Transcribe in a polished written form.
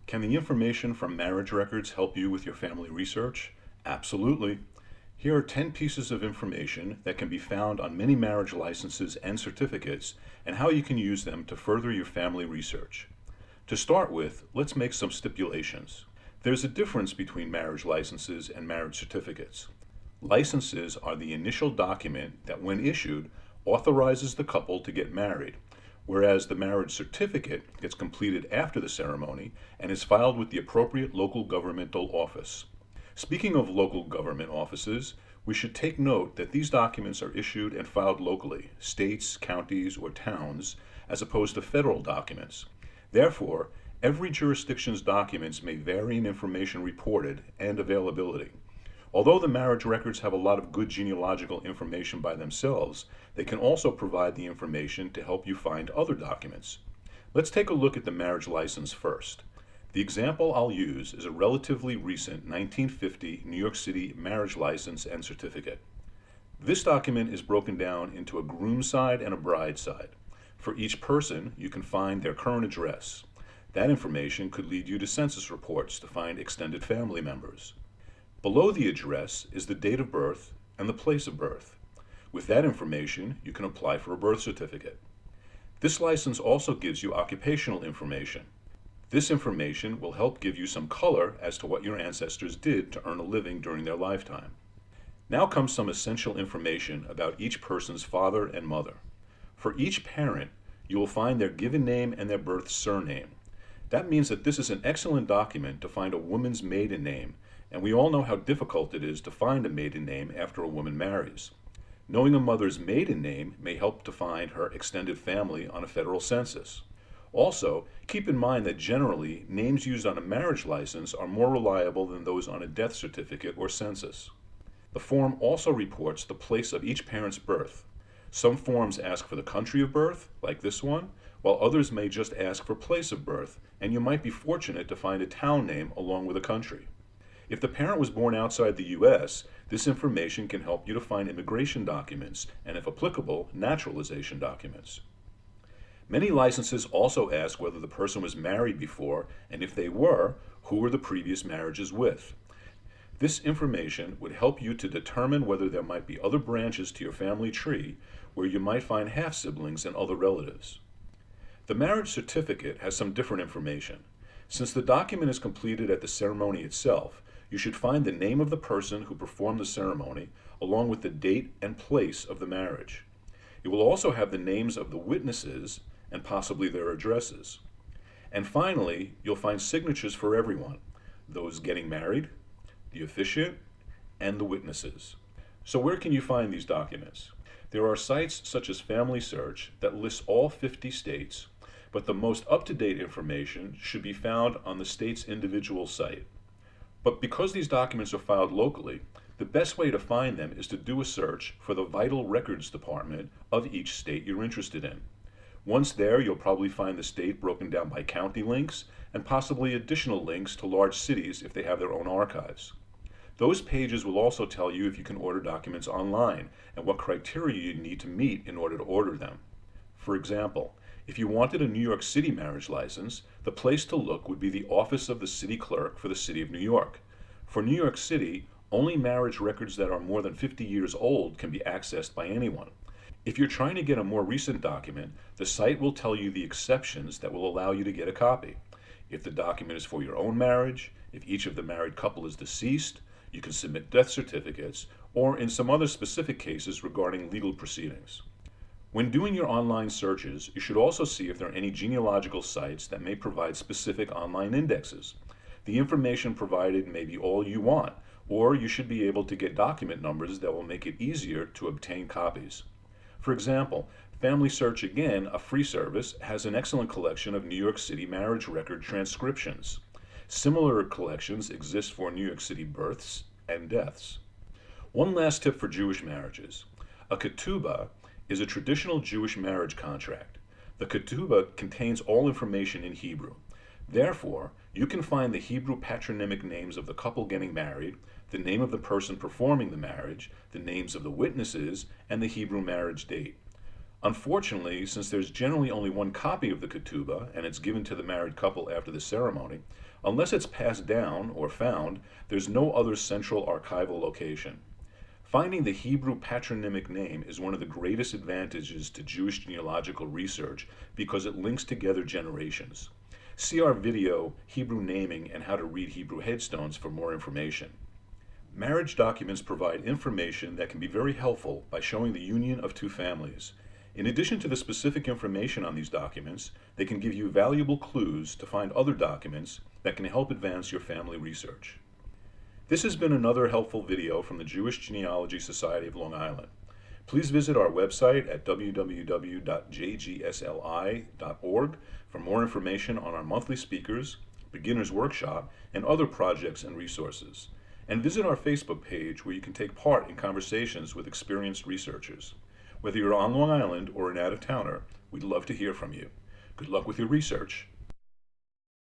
Can the information from marriage records help you with your family research? Absolutely. Here are 10 pieces of information that can be found on many marriage licenses and certificates and how you can use them to further your family research. To start with, let's make some stipulations. There's a difference between marriage licenses and marriage certificates. Licenses are the initial document that, when issued, authorizes the couple to get married, whereas the marriage certificate gets completed after the ceremony and is filed with the appropriate local governmental office. Speaking of local government offices, we should take note that these documents are issued and filed locally, states, counties, or towns, as opposed to federal documents. Therefore, every jurisdiction's documents may vary in information reported and availability. Although the marriage records have a lot of good genealogical information by themselves, they can also provide the information to help you find other documents. Let's take a look at the marriage license first. The example I'll use is a relatively recent 1950 New York City marriage license and certificate. This document is broken down into a groom's side and a bride's side. For each person, you can find their current address. That information could lead you to census reports to find extended family members. Below the address is the date of birth and the place of birth. With that information, you can apply for a birth certificate. This license also gives you occupational information. This information will help give you some color as to what your ancestors did to earn a living during their lifetime. Now comes some essential information about each person's father and mother. For each parent, you will find their given name and their birth surname. That means that this is an excellent document to find a woman's maiden name, and we all know how difficult it is to find a maiden name after a woman marries. Knowing a mother's maiden name may help to find her extended family on a federal census. Also, keep in mind that generally, names used on a marriage license are more reliable than those on a death certificate or census. The form also reports the place of each parent's birth. Some forms ask for the country of birth, like this one, while others may just ask for place of birth, and you might be fortunate to find a town name along with a country. If the parent was born outside the U.S., this information can help you to find immigration documents and, if applicable, naturalization documents. Many licenses also ask whether the person was married before, and if they were, who were the previous marriages with. This information would help you to determine whether there might be other branches to your family tree where you might find half-siblings and other relatives. The marriage certificate has some different information. Since the document is completed at the ceremony itself, you should find the name of the person who performed the ceremony, along with the date and place of the marriage. It will also have the names of the witnesses and possibly their addresses. And finally, you'll find signatures for everyone, those getting married, the officiant, and the witnesses. So where can you find these documents? There are sites such as Family Search that lists all 50 states, but the most up-to-date information should be found on the state's individual site. But because these documents are filed locally, the best way to find them is to do a search for the Vital Records Department of each state you're interested in. Once there, you'll probably find the state broken down by county links and possibly additional links to large cities if they have their own archives. Those pages will also tell you if you can order documents online and what criteria you need to meet in order to order them. For example, if you wanted a New York City marriage license, the place to look would be the Office of the City Clerk for the City of New York. For New York City, only marriage records that are more than 50 years old can be accessed by anyone. If you're trying to get a more recent document, the site will tell you the exceptions that will allow you to get a copy. If the document is for your own marriage, if each of the married couple is deceased, you can submit death certificates, or in some other specific cases regarding legal proceedings. When doing your online searches, you should also see if there are any genealogical sites that may provide specific online indexes. The information provided may be all you want, or you should be able to get document numbers that will make it easier to obtain copies. For example, Family Search, again, a free service, has an excellent collection of New York City marriage record transcriptions. Similar collections exist for New York City births and deaths. One last tip for Jewish marriages. A Ketubah is a traditional Jewish marriage contract. The Ketubah contains all information in Hebrew. Therefore, you can find the Hebrew patronymic names of the couple getting married, the name of the person performing the marriage, the names of the witnesses, and the Hebrew marriage date. Unfortunately, since there's generally only one copy of the Ketubah and it's given to the married couple after the ceremony, unless it's passed down or found, there's no other central archival location. Finding the Hebrew patronymic name is one of the greatest advantages to Jewish genealogical research because it links together generations. See our video, Hebrew Naming and How to Read Hebrew Headstones, for more information. Marriage documents provide information that can be very helpful by showing the union of two families. In addition to the specific information on these documents, they can give you valuable clues to find other documents that can help advance your family research. This has been another helpful video from the Jewish Genealogy Society of Long Island. Please visit our website at www.jgsli.org for more information on our monthly speakers, beginners workshop, and other projects and resources. And visit our Facebook page where you can take part in conversations with experienced researchers. Whether you're on Long Island or an out-of-towner, we'd love to hear from you. Good luck with your research.